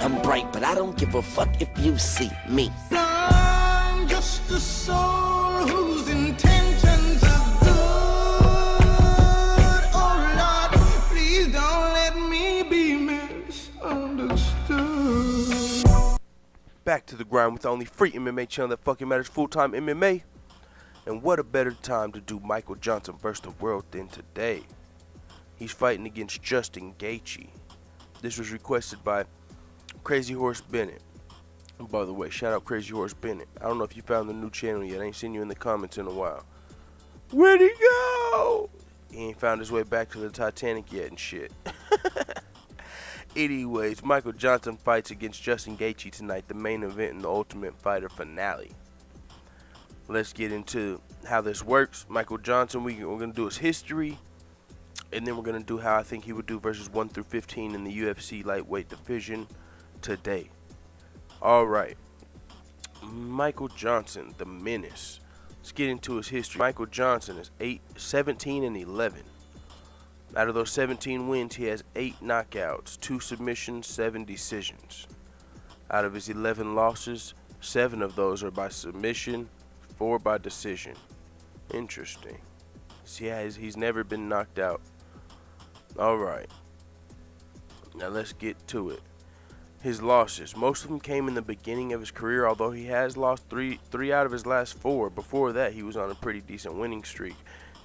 I'm bright, but I don't give a fuck if you see me. I'm just a soul whose intentions are good. Oh Lord, please don't let me be misunderstood. Back to the grind with the only free MMA channel that fucking matters, full-time MMA. And what a better time to do Michael Johnson versus the world than today. He's fighting against Justin Gaethje. This was requested by Crazy Horse Bennett. And by the way, shout out Crazy Horse Bennett. I don't know if you found the new channel yet. I ain't seen you in the comments in a while. Where'd he go? He ain't found his way back to the Titanic yet and shit. Anyways, Michael Johnson fights against Justin Gaethje tonight, the main event in the Ultimate Fighter finale. Let's get into how this works. Michael Johnson, we're going to do his history, and then we're going to do how I think he would do versus 1 through 15 in the UFC lightweight division today. Alright, Michael Johnson, the menace. Let's get into his history. Michael Johnson is 17 and 11. Out of those 17 wins, he has 8 knockouts, 2 submissions, 7 decisions. Out of his 11 losses, 7 of those are by submission, 4 by decision. Interesting. See, he's never been knocked out. Alright. Now let's get to it. His losses. Most of them came in the beginning of his career, although he has lost three out of his last 4. Before that, he was on a pretty decent winning streak,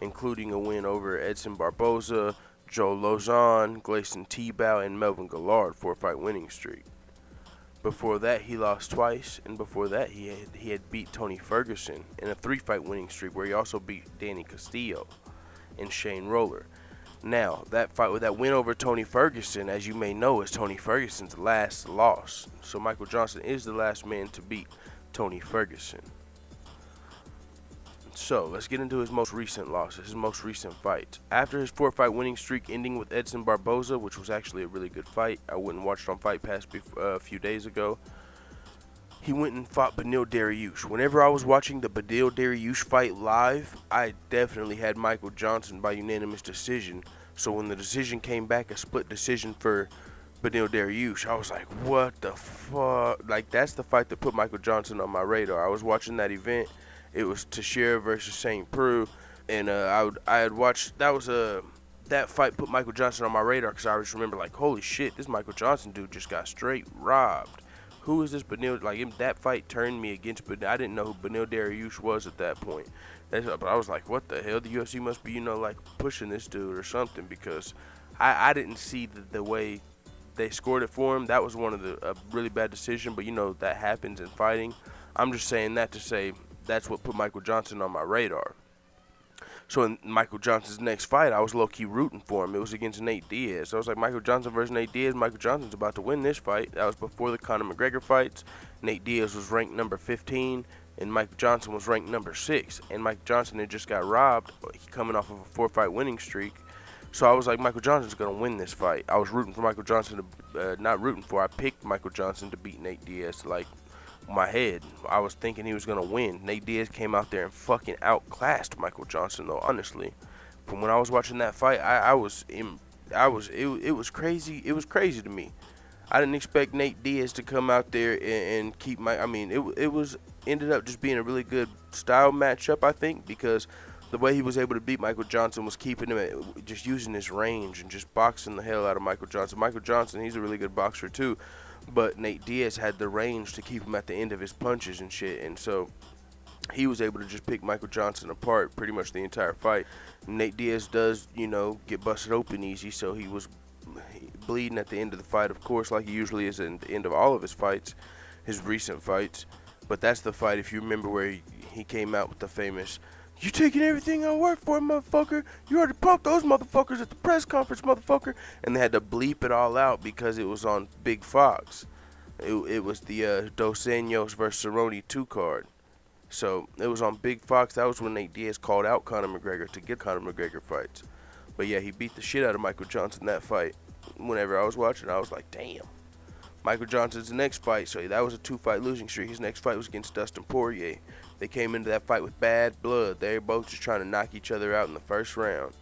including a win over Edson Barboza, Joe Lozon, Gleison Tebow, and Melvin Guillard, 4-fight winning streak. Before that, he lost twice, and before that, he had beat Tony Ferguson in a 3-fight winning streak, where he also beat Danny Castillo and Shane Roller. Now, that win over Tony Ferguson, as you may know, is Tony Ferguson's last loss. So Michael Johnson is the last man to beat Tony Ferguson. So, let's get into his most recent losses, his most recent fights. After his 4-fight winning streak ending with Edson Barboza, which was actually a really good fight, I went and watched it on Fight Pass a few days ago, he went and fought Beneil Dariush. Whenever I was watching the Beneil Dariush fight live, I definitely had Michael Johnson by unanimous decision. So when the decision came back, a split decision for Beneil Dariush, I was like, what the fuck? Like, that's the fight that put Michael Johnson on my radar. I was watching that event. It was Teixeira versus St. Preux, and I had watched, that fight put Michael Johnson on my radar because I just remember, like, holy shit, this Michael Johnson dude just got straight robbed. Who is this Beneil? Like, that fight turned me against Beneil. I didn't know who Beneil Dariush was at that point. But I was like, what the hell? The UFC must be, like, pushing this dude or something, because I didn't see the way they scored it for him. That was a really bad decision, but, that happens in fighting. I'm just saying that to say that's what put Michael Johnson on my radar. So in Michael Johnson's next fight, I was low-key rooting for him. It was against Nate Diaz. So I was like, Michael Johnson versus Nate Diaz. Michael Johnson's about to win this fight. That was before the Conor McGregor fights. Nate Diaz was ranked number 15, and Michael Johnson was ranked number 6. And Michael Johnson had just got robbed, coming off of a 4-fight winning streak. So I was like, Michael Johnson's going to win this fight. I was rooting for Michael Johnson I picked Michael Johnson to beat Nate Diaz, like, my head. I was thinking he was going to win. Nate Diaz came out there and fucking outclassed Michael Johnson, though, honestly. From when I was watching that fight, it was crazy. It was crazy to me. I didn't expect Nate Diaz to come out there and keep it ended up just being a really good style matchup, I think, because the way he was able to beat Michael Johnson was keeping him just using his range and just boxing the hell out of Michael Johnson. Michael Johnson, he's a really good boxer too, but Nate Diaz had the range to keep him at the end of his punches and shit, and so he was able to just pick Michael Johnson apart pretty much the entire fight. Nate Diaz does, get busted open easy, so he was bleeding at the end of the fight, of course, like he usually is at the end of all of his fights, his recent fights. But that's the fight, if you remember, where he came out with the famous, "You taking everything I work for, motherfucker? You already punked those motherfuckers at the press conference, motherfucker." And they had to bleep it all out because it was on Big Fox. It was the Dos Anjos versus Cerrone 2 card. So it was on Big Fox. That was when Nate Diaz called out Conor McGregor to get Conor McGregor fights. But yeah, he beat the shit out of Michael Johnson that fight. Whenever I was watching, I was like, damn. Michael Johnson's next fight, so that was a 2-fight losing streak. His next fight was against Dustin Poirier. They came into that fight with bad blood. They were both just trying to knock each other out in the first round.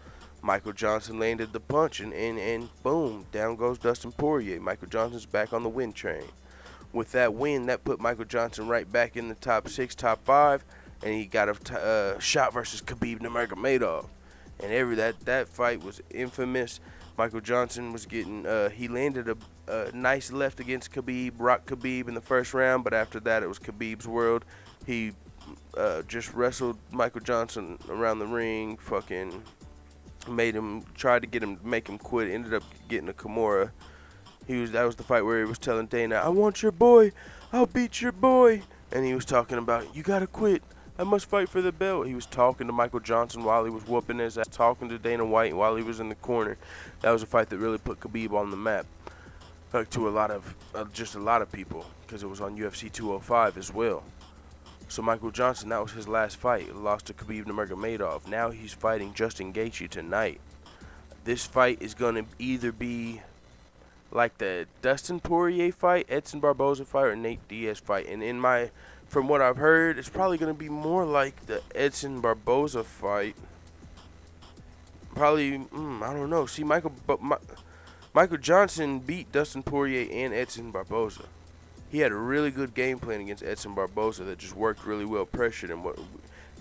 Michael Johnson landed the punch, and boom, down goes Dustin Poirier. Michael Johnson's back on the win train. With that win, that put Michael Johnson right back in the top 6, top 5, and he got a shot versus Khabib Nurmagomedov. And that fight was infamous. Michael Johnson was getting, he landed a nice left against Khabib, rocked Khabib in the first round, but after that it was Khabib's world. He just wrestled Michael Johnson around the ring, fucking tried to make him quit, ended up getting a Kimura. That was the fight where he was telling Dana, "I want your boy, I'll beat your boy," and he was talking about, "You gotta quit, I must fight for the belt." He was talking to Michael Johnson while he was whooping his ass, talking to Dana White while he was in the corner. That was a fight that really put Khabib on the map, like to a lot of people, because it was on UFC 205 as well. So Michael Johnson, that was his last fight. He lost to Khabib Nurmagomedov. Now he's fighting Justin Gaethje tonight. This fight is gonna either be like the Dustin Poirier fight, Edson Barboza fight, or Nate Diaz fight. And from what I've heard, it's probably going to be more like the Edson Barboza fight. Probably, I don't know. See, Michael Johnson beat Dustin Poirier and Edson Barboza. He had a really good game plan against Edson Barboza that just worked really well, pressured him.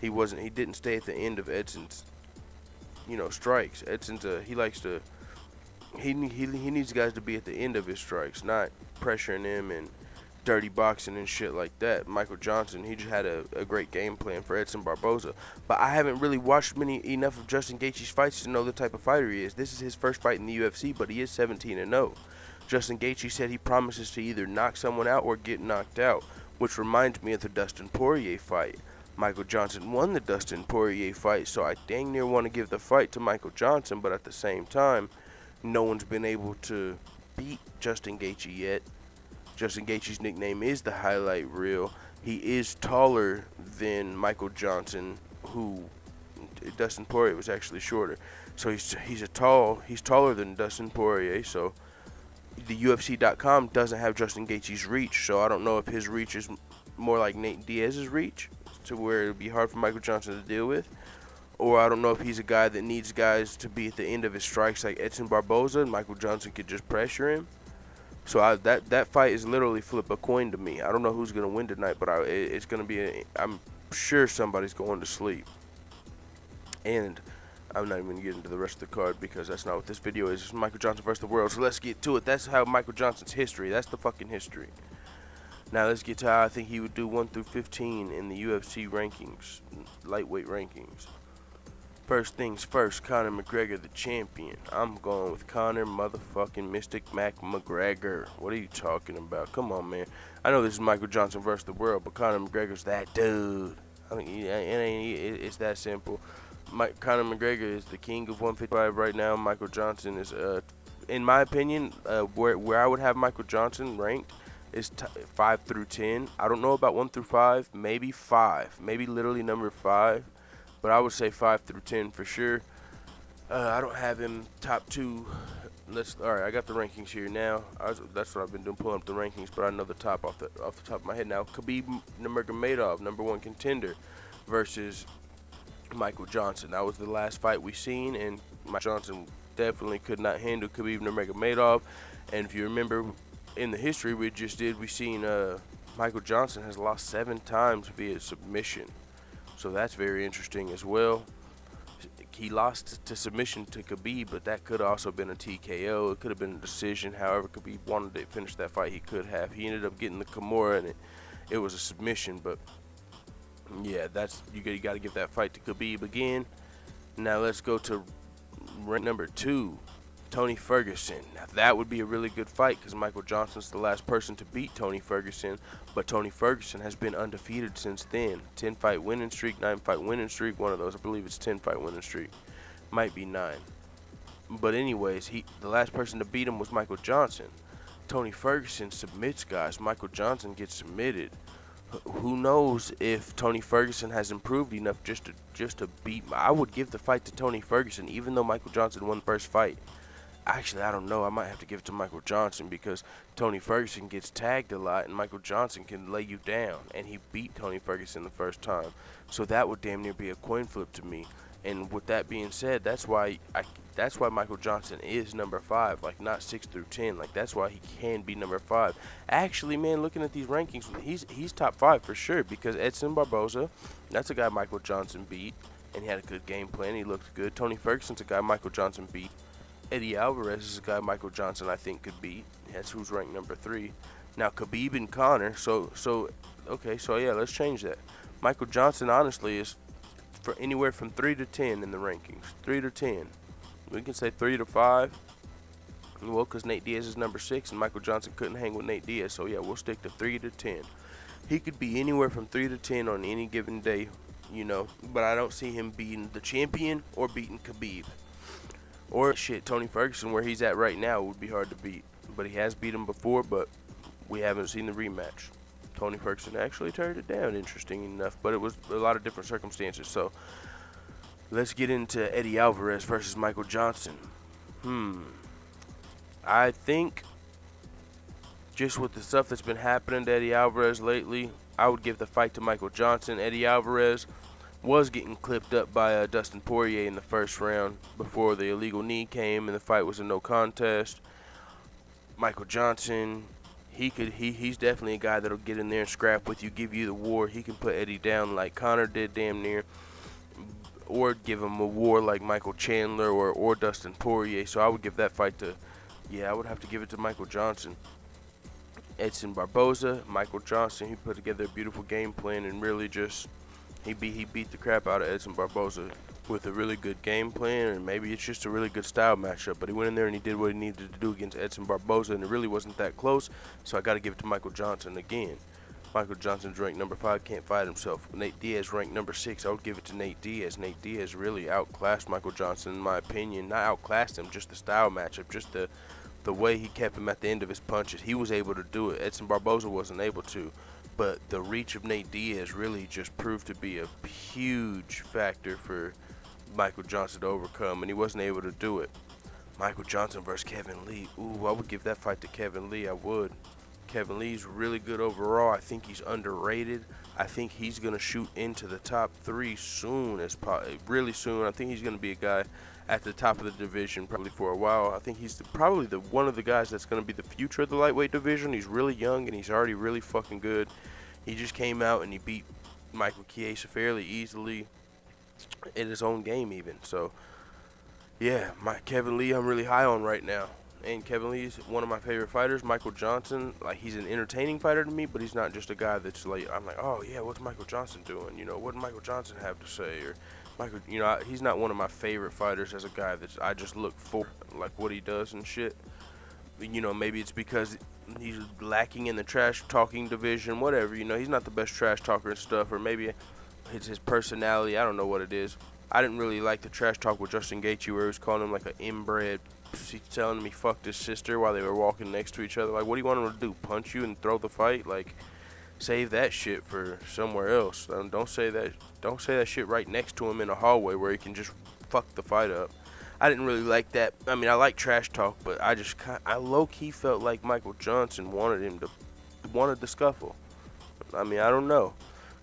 He didn't stay at the end of Edson's, strikes. Edson's he likes to. He needs guys to be at the end of his strikes, not pressuring him and dirty boxing and shit like that. Michael Johnson, he just had a great game plan for Edson Barboza. But I haven't really watched enough of Justin Gaethje's fights to know the type of fighter he is. This is his first fight in the UFC, but he is 17-0. Justin Gaethje said he promises to either knock someone out or get knocked out, which reminds me of the Dustin Poirier fight. Michael Johnson won the Dustin Poirier fight, so I dang near want to give the fight to Michael Johnson, but at the same time, no one's been able to beat Justin Gaethje yet. Justin Gaethje's nickname is the highlight reel. He is taller than Michael Johnson, who Dustin Poirier was actually shorter. So he's taller than Dustin Poirier. So the UFC.com doesn't have Justin Gaethje's reach. So I don't know if his reach is more like Nate Diaz's reach, to where it'd be hard for Michael Johnson to deal with. Or I don't know if he's a guy that needs guys to be at the end of his strikes like Edson Barboza, and Michael Johnson could just pressure him. So that fight is literally flip a coin to me. I don't know who's going to win tonight, but it's going to be I'm sure somebody's going to sleep. And I'm not even going to get into the rest of the card because that's not what this video is. It's Michael Johnson versus the world. So let's get to it. That's how Michael Johnson's history. That's the fucking history. Now let's get to how I think he would do 1 through 15 in the UFC rankings, lightweight rankings. First things first, Conor McGregor, the champion. I'm going with Conor motherfucking Mystic Mac McGregor. What are you talking about? Come on, man. I know this is Michael Johnson versus the world, but Conor McGregor's that dude. It's that simple. Conor McGregor is the king of 155 right now. Michael Johnson is, in my opinion, where I would have Michael Johnson ranked is 5 through 10. I don't know about 1 through 5, maybe 5, maybe literally number 5. But I would say 5 through 10 for sure. I don't have him top 2. All right, I got the rankings here now. That's what I've been doing, pulling up the rankings. But I know the top off the top of my head now. Khabib Nurmagomedov, #1 contender, versus Michael Johnson. That was the last fight we seen, and Michael Johnson definitely could not handle Khabib Nurmagomedov. And if you remember in the history we just did, we seen Michael Johnson has lost 7 times via submission. So that's very interesting as well. He lost to submission to Khabib, but that could have also been a TKO. It could have been a decision. However, Khabib wanted to finish that fight, he could have. He ended up getting the Kimura, and it was a submission. But yeah, you got to give that fight to Khabib again. Now let's go to rank number 2, Tony Ferguson. Now that would be a really good fight because Michael Johnson's the last person to beat Tony Ferguson, but Tony Ferguson has been undefeated since then. 10-fight winning streak, 9-fight winning streak, one of those. I believe it's 10-fight winning streak. Might be 9. But anyways, the last person to beat him was Michael Johnson. Tony Ferguson submits guys. Michael Johnson gets submitted. Who knows if Tony Ferguson has improved enough just to beat. I would give the fight to Tony Ferguson, even though Michael Johnson won the first fight. Actually, I don't know. I might have to give it to Michael Johnson because Tony Ferguson gets tagged a lot, and Michael Johnson can lay you down. And he beat Tony Ferguson the first time. So that would damn near be a coin flip to me. And with that being said, that's why Michael Johnson is number 5, like not 6 through 10. Like that's why he can be number 5. Actually, man, looking at these rankings, he's top 5 for sure, because Edson Barboza, that's a guy Michael Johnson beat, and he had a good game plan. He looked good. Tony Ferguson's a guy Michael Johnson beat. Eddie Alvarez is a guy Michael Johnson I think could beat. That's who's ranked number 3. Now Khabib and Conor. So yeah, let's change that. Michael Johnson honestly is for anywhere from 3 to 10 in the rankings. 3 to 10. We can say 3 to 5. Well, because Nate Diaz is number 6 and Michael Johnson couldn't hang with Nate Diaz. So yeah, we'll stick to 3 to 10. He could be anywhere from 3 to 10 on any given day, you know. But I don't see him beating the champion or beating Khabib. Or shit, Tony Ferguson, where he's at right now, would be hard to beat. But he has beat him before, but we haven't seen the rematch. Tony Ferguson actually turned it down, interesting enough, but it was a lot of different circumstances. So let's get into Eddie Alvarez versus Michael Johnson. I think just with the stuff that's been happening to Eddie Alvarez lately, I would give the fight to Michael Johnson. Eddie Alvarez was getting clipped up by Dustin Poirier in the first round before the illegal knee came and the fight was a no contest. Michael Johnson, he's definitely a guy that'll get in there and scrap with you, give you the war. He can put Eddie down like Conor did damn near, or give him a war like Michael Chandler or Dustin Poirier. So I would give that fight to, I would have to give it to Michael Johnson. Edson Barboza, Michael Johnson, he put together a beautiful game plan and really just he beat the crap out of Edson Barboza with a really good game plan, and maybe it's just a really good style matchup. But he went in there and he did what he needed to do against Edson Barboza, and it really wasn't that close. So I got to give it to Michael Johnson again. Michael Johnson's ranked number 5, can't fight himself. Nate Diaz ranked number 6. I would give it to Nate Diaz. Nate Diaz really outclassed Michael Johnson in my opinion. Not outclassed him, just the style matchup, just the way he kept him at the end of his punches. He was able to do it. Edson Barboza wasn't able to. But the reach of Nate Diaz really just proved to be a huge factor for Michael Johnson to overcome, and he wasn't able to do it. Michael Johnson versus Kevin Lee. Ooh, I would give that fight to Kevin Lee. I would. Kevin Lee's really good overall. I think he's underrated. I think he's going to shoot into the top 3 soon, really soon. I think he's going to be a guy at the top of the division probably for a while. I think he's probably one of the guys that's going to be the future of the lightweight division. He's really young and he's already really fucking good. He just came out and he beat Michael Chiesa fairly easily in his own game even. So yeah, Kevin Lee I'm really high on right now. And Kevin Lee's one of my favorite fighters. Michael Johnson, like, he's an entertaining fighter to me, but he's not just a guy that's like, I'm like, oh yeah, what's Michael Johnson doing? You know, what did Michael Johnson have to say? Or Michael, you know, he's not one of my favorite fighters as a guy that I just look for, like what he does and shit. You know, maybe it's because he's lacking in the trash talking division, whatever. You know, he's not the best trash talker and stuff, or maybe it's his personality. I don't know what it is. I didn't really like the trash talk with Justin Gaethje where he was calling him like an inbred. He's telling him he fucked his sister while they were walking next to each other. Like, what do you want him to do? Punch you and throw the fight? Like, save that shit for somewhere else. Don't say that. Don't say that shit right next to him in a hallway where he can just fuck the fight up. I didn't really like that. I mean, I like trash talk, but I low-key felt like Michael Johnson wanted the scuffle. I mean, I don't know,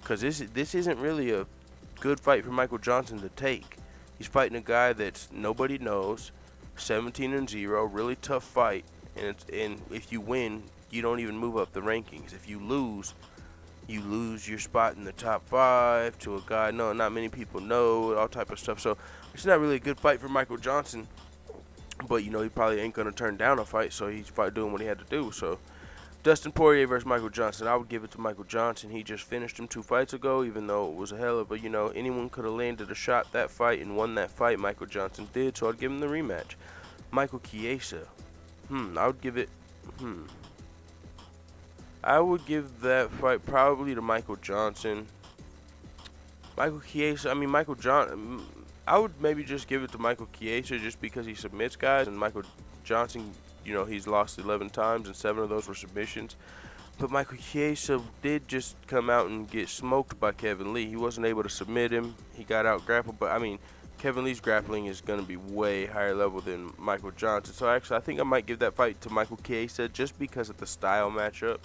cause this isn't really a good fight for Michael Johnson to take. He's fighting a guy that nobody knows. 17-0, really tough fight, and if you win, you don't even move up the rankings. If you lose your spot in the top 5 to a guy not many people know, all type of stuff. So it's not really a good fight for Michael Johnson, but you know, he probably ain't gonna turn down a fight, so he's doing what he had to do. So Dustin Poirier versus Michael Johnson, I would give it to Michael Johnson. He just finished him 2 fights ago, even though it was a hell of a, you know, anyone could have landed a shot that fight and won that fight. Michael Johnson did, so I'd give him the rematch. Michael Chiesa, I would give it, I would give that fight probably to Michael Johnson. Michael Chiesa, I would maybe just give it to Michael Chiesa just because he submits guys, and Michael Johnson, you know, he's lost 11 times and 7 of those were submissions. But Michael Chiesa did just come out and get smoked by Kevin Lee. He wasn't able to submit him. He got out grappled, but I mean, Kevin Lee's grappling is going to be way higher level than Michael Johnson. So actually, I think I might give that fight to Michael Chiesa just because of the style matchup.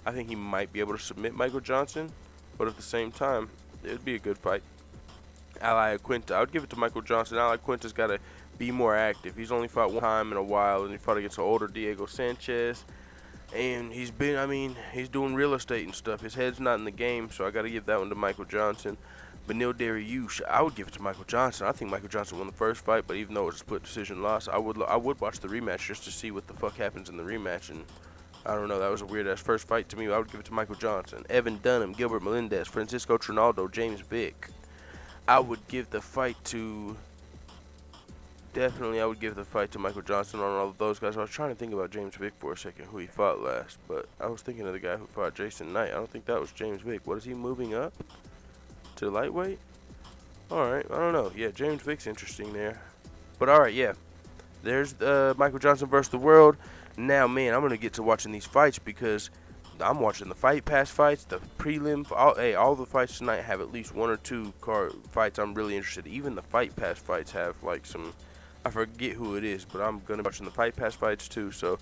I think he might be able to submit Michael Johnson, but at the same time, it would be a good fight. Al Iaquinta. I would give it to Michael Johnson. Al Iaquinta's got to be more active. He's only fought one time in a while, and he fought against an older Diego Sanchez. And he's been, I mean, he's doing real estate and stuff. His head's not in the game, so I got to give that one to Michael Johnson. Beneil Dariush, I would give it to Michael Johnson. I think Michael Johnson won the first fight, but even though it was a split decision loss, I would watch the rematch just to see what the fuck happens in the rematch. And I don't know, that was a weird ass first fight to me. I would give it to Michael Johnson. Evan Dunham, Gilbert Melendez, Francisco Trinaldo, James Vick. I would give the fight to. Definitely, I would give the fight to Michael Johnson on all of those guys. I was trying to think about James Vick for a second, who he fought last, but I was thinking of the guy who fought Jason Knight. I don't think that was James Vick. What is he moving up to lightweight? All right, I don't know. Yeah, James Vick's interesting there. But all right, yeah, there's Michael Johnson versus the world. Now, man, I'm gonna get to watching these fights because I'm watching the Fight Pass fights, the prelim. All the fights tonight have at least one or two card fights I'm really interested in. Even the Fight Pass fights have like some. I forget who it is, but I'm gonna be watching the Fight Pass fights too. So,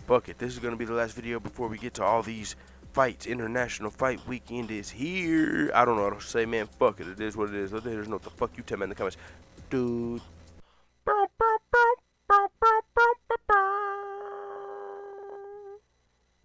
fuck it. This is gonna be the last video before we get to all these fights. International Fight Weekend is here. I don't know what to say, man. Fuck it. It is what it is. Let the haters know what the fuck you tell me in the comments, dude.